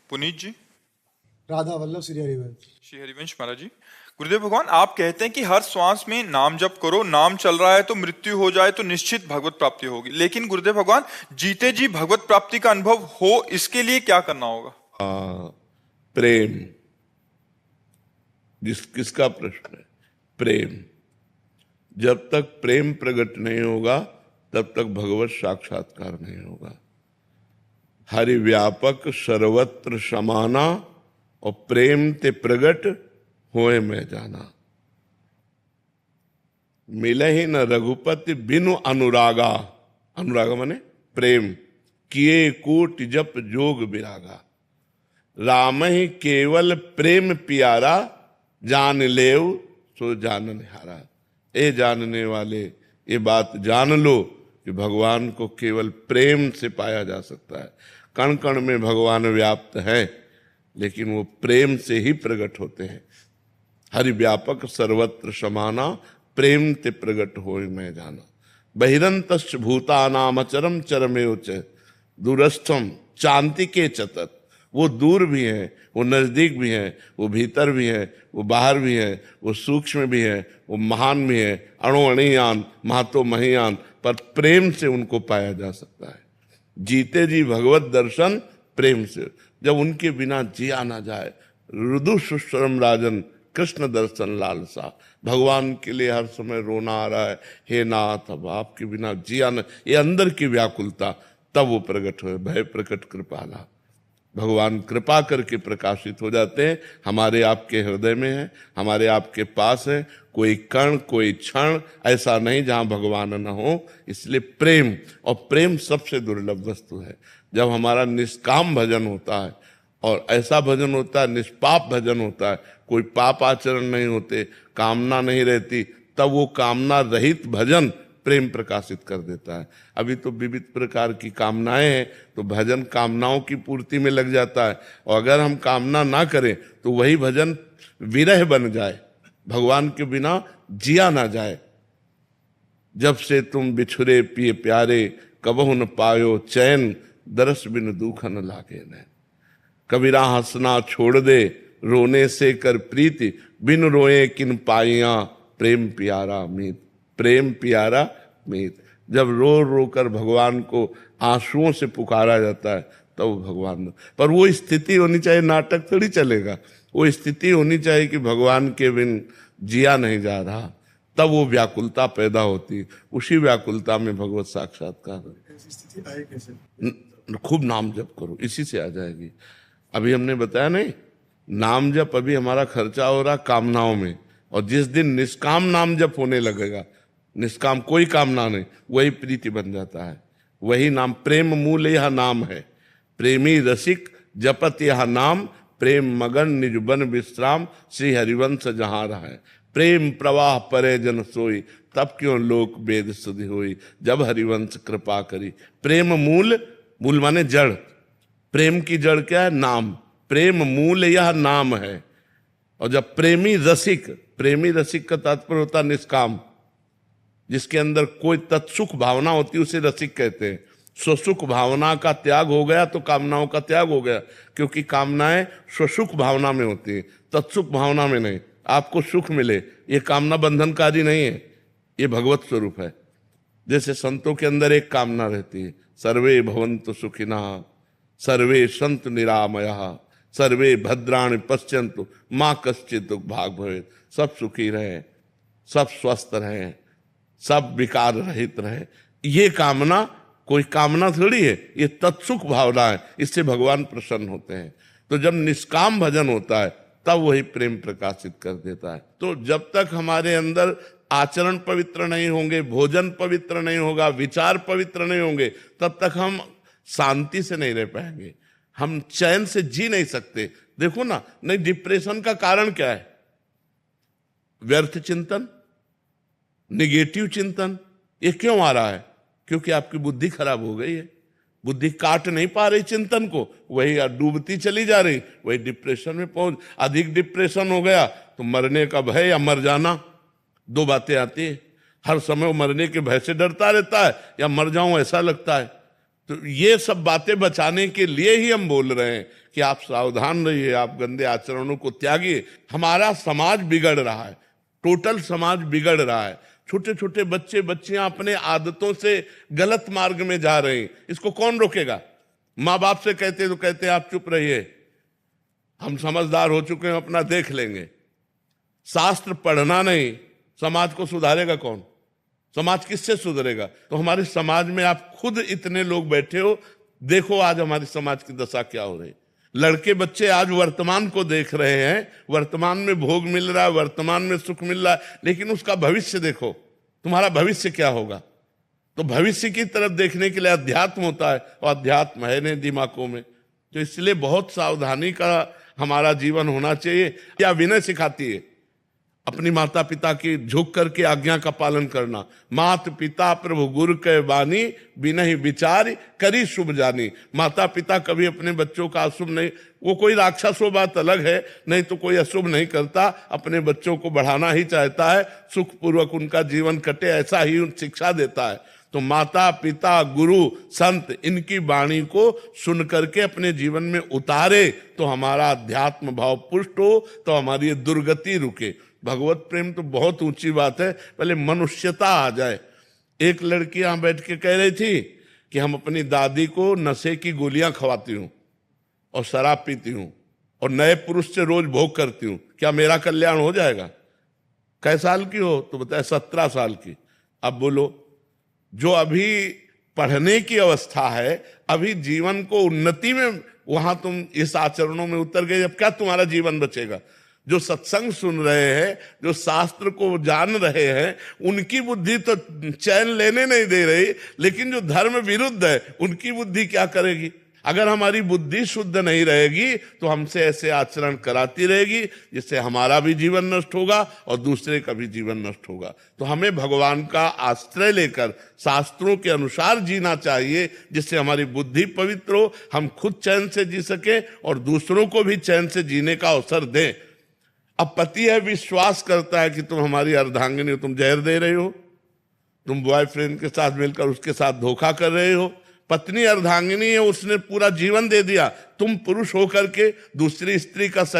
पुनीत जी। राधा वल्लभ श्री हरिवंश। श्री हरिवंश महाराज जी। गुरुदेव भगवान, आप कहते हैं कि हर श्वास में नाम जप करो, नाम चल रहा है तो मृत्यु हो जाए तो निश्चित भगवत प्राप्ति होगी, लेकिन गुरुदेव भगवान जीते जी भगवत प्राप्ति का अनुभव हो, इसके लिए क्या करना होगा? प्रेम। किसका प्रश्न है? प्रेम। जब तक प्रेम प्रकट नहीं होगा तब तक भगवत साक्षात्कार नहीं होगा। हरि व्यापक सर्वत्र समाना और प्रेम ते प्रगट होए मैं जाना। मिले ही न रघुपति बिनु अनुरागा। अनुरागा माने प्रेम। किए कोटि जप जोग विरागा। राम ही केवल प्रेम प्यारा, जान लेव सो जानन हारा। ए जानने वाले, ये बात जान लो कि भगवान को केवल प्रेम से पाया जा सकता है। कण कण में भगवान व्याप्त है, लेकिन वो प्रेम से ही प्रकट होते हैं। हरि व्यापक सर्वत्र समाना, प्रेम ते प्रकट होए मैं जाना। बहिरंतश्च भूतानाम अचरम चरमेव च दूरस्थम चांतिके चतत। वो दूर भी है, वो नजदीक भी है, वो भीतर भी है, वो बाहर भी है, वो सूक्ष्म भी है, वो महान भी है। अणु अणियान महतो महियान, पर प्रेम से उनको पाया जा सकता है। जीते जी भगवत दर्शन प्रेम से। जब उनके बिना जिया ना जाए। रुदु सुश्रम राजन कृष्ण दर्शन लालसा। भगवान के लिए हर समय रोना आ रहा है, हे नाथ अब आपके बिना जिया न, ये अंदर की व्याकुलता, तब वो प्रकट हुए। भय प्रकट कृपाला। भगवान कृपा करके प्रकाशित हो जाते हैं। हमारे आपके हृदय में है, हमारे आपके पास है। कोई कण कोई क्षण ऐसा नहीं जहां भगवान न हो। इसलिए प्रेम, और प्रेम सबसे दुर्लभ वस्तु है। जब हमारा निष्काम भजन होता है, और ऐसा भजन होता है, निष्पाप भजन होता है, कोई पाप आचरण नहीं होते, कामना नहीं रहती, तब वो कामना रहित भजन प्रेम प्रकाशित कर देता है। अभी तो विविध प्रकार की कामनाएं हैं, तो भजन कामनाओं की पूर्ति में लग जाता है। और अगर हम कामना ना करें तो वही भजन विरह बन जाए, भगवान के बिना जिया ना जाए। जब से तुम बिछुरे पिए प्यारे, कबहु न पायो चैन, दरस बिन दुख न लागे नैन। कबीरा हंसना छोड़ दे, रोने से कर प्रीति, बिन रोए किन पाइया, प्रेम प्यारा मीत। प्रेम प्यारा मीत। जब रो रो कर भगवान को आंसुओं से पुकारा जाता है तब तो भगवान, पर वो स्थिति होनी चाहिए, नाटक थोड़ी चलेगा। वो स्थिति होनी चाहिए कि भगवान के बिन जिया नहीं जा रहा, तब वो व्याकुलता पैदा होती। उसी व्याकुलता में भगवत साक्षात्कार। स्थिति आए कैसे? खूब नाम जप करो, इसी से आ जाएगी। अभी हमने बताया नहीं, नाम जप अभी हमारा खर्चा हो रहा कामनाओं में, और जिस दिन निष्काम नाम जप होने लगेगा, निष्काम कोई कामना नहीं, वही प्रीति बन जाता है। वही नाम, प्रेम मूल यह नाम है। प्रेमी रसिक जपत यह नाम, प्रेम मगन निज बन विश्राम, श्री हरिवंश जहां रहा है। प्रेम प्रवाह परे जन सोई, तब क्यों लोक वेद सुधि होई, जब हरिवंश कृपा करी। प्रेम मूल, मूल माने जड़। प्रेम की जड़ क्या है? नाम। प्रेम मूल यह नाम है। और जब प्रेमी रसिक, प्रेमी रसिक का तात्पर्य होता निष्काम, जिसके अंदर कोई तत्सुख भावना होती है उसे रसिक कहते हैं। स्वसुख भावना का त्याग हो गया तो कामनाओं का त्याग हो गया, क्योंकि कामनाएं स्वसुख भावना में होती है, तत्सुख भावना में नहीं। आपको सुख मिले, ये कामना बंधनकारी नहीं है, ये भगवत स्वरूप है। जैसे संतों के अंदर एक कामना रहती है, सर्वे भवन्तु सुखिनः, सर्वे सन्तु निरामयाः, सर्वे भद्राणि पश्यन्तु मां कश्चित् दुःख भाग भवेत्। सब सुखी रहे, सब स्वस्थ रहे, सब विकार रहित रहे। ये कामना कोई कामना थोड़ी है, ये तत्सुख भावना है। इससे भगवान प्रसन्न होते हैं। तो जब निष्काम भजन होता है तब वही प्रेम प्रकाशित कर देता है। तो जब तक हमारे अंदर आचरण पवित्र नहीं होंगे, भोजन पवित्र नहीं होगा, विचार पवित्र नहीं होंगे, तब तक हम शांति से नहीं रह पाएंगे, हम चैन से जी नहीं सकते। देखो ना, नहीं, डिप्रेशन का कारण क्या है? व्यर्थ चिंतन, निगेटिव चिंतन। ये क्यों आ रहा है? क्योंकि आपकी बुद्धि खराब हो गई है, बुद्धि काट नहीं पा रही चिंतन को, वही डूबती चली जा रही, वही डिप्रेशन में पहुंच। अधिक डिप्रेशन हो गया तो मरने का भय या मर जाना, दो बातें आती है। हर समय वो मरने के भय से डरता रहता है, या मर जाऊं ऐसा लगता है। तो ये सब बातें बचाने के लिए ही हम बोल रहे हैं कि आप सावधान रहिए, आप गंदे आचरणों को त्यागिए। हमारा समाज बिगड़ रहा है, टोटल समाज बिगड़ रहा है। छोटे छोटे बच्चे बच्चियां अपने आदतों से गलत मार्ग में जा रहे हैं, इसको कौन रोकेगा? माँ बाप से कहते तो कहते आप चुप रहिए, हम समझदार हो चुके हैं, अपना देख लेंगे। शास्त्र पढ़ना नहीं, समाज को सुधारेगा कौन? समाज किससे सुधरेगा? तो हमारे समाज में आप खुद इतने लोग बैठे हो, देखो आज हमारे समाज की दशा क्या हो रही। लड़के बच्चे आज वर्तमान को देख रहे हैं, वर्तमान में भोग मिल रहा है, वर्तमान में सुख मिल रहा है, लेकिन उसका भविष्य देखो, तुम्हारा भविष्य क्या होगा? तो भविष्य की तरफ देखने के लिए अध्यात्म होता है, और अध्यात्म है नहीं दिमागों में। तो इसलिए बहुत सावधानी का हमारा जीवन होना चाहिए। क्या विनय सिखाती है? अपनी माता पिता की झुक करके आज्ञा का पालन करना। मात पिता प्रभु गुरु के बानी, बिनहि विचार करी शुभ जानी। माता पिता कभी अपने बच्चों का अशुभ नहीं, वो कोई राक्षस हो बात अलग है, नहीं तो कोई अशुभ नहीं करता, अपने बच्चों को बढ़ाना ही चाहता है, सुखपूर्वक उनका जीवन कटे, ऐसा ही शिक्षा देता है। तो माता पिता गुरु संत इनकी वाणी को सुन करके अपने जीवन में उतारे तो हमारा अध्यात्म भाव पुष्ट हो, तो हमारी ये दुर्गति रुके। भगवत प्रेम तो बहुत ऊंची बात है, पहले मनुष्यता आ जाए। एक लड़की यहां बैठ के कह रही थी कि हम अपनी दादी को नशे की गोलियां खवाती हूं और शराब पीती हूं और नए पुरुष से रोज भोग करती हूं, क्या मेरा कल्याण हो जाएगा? कै साल की हो? तो बताए 17 साल की। अब बोलो, जो अभी पढ़ने की अवस्था है, अभी जीवन को उन्नति में, वहां तुम इस आचरणों में उतर गए, अब क्या तुम्हारा जीवन बचेगा? जो सत्संग सुन रहे हैं, जो शास्त्र को जान रहे हैं, उनकी बुद्धि तो चैन लेने नहीं दे रही, लेकिन जो धर्म विरुद्ध है उनकी बुद्धि क्या करेगी? अगर हमारी बुद्धि शुद्ध नहीं रहेगी तो हमसे ऐसे आचरण कराती रहेगी, जिससे हमारा भी जीवन नष्ट होगा और दूसरे का भी जीवन नष्ट होगा। तो हमें भगवान का आश्रय लेकर शास्त्रों के अनुसार जीना चाहिए, जिससे हमारी बुद्धि पवित्र हो, हम खुद चैन से जी सके और दूसरों को भी चैन से जीने का अवसर दें। अब पति है, विश्वास करता है कि तुम हमारी अर्धांगिनी हो, तुम जहर दे रहे हो, तुम बॉयफ्रेंड के साथ मिलकर उसके साथ धोखा कर रहे हो। पत्नी अर्धांगिनी है, उसने पूरा जीवन दे दिया, तुम पुरुष होकर के दूसरी स्त्री का सहयोग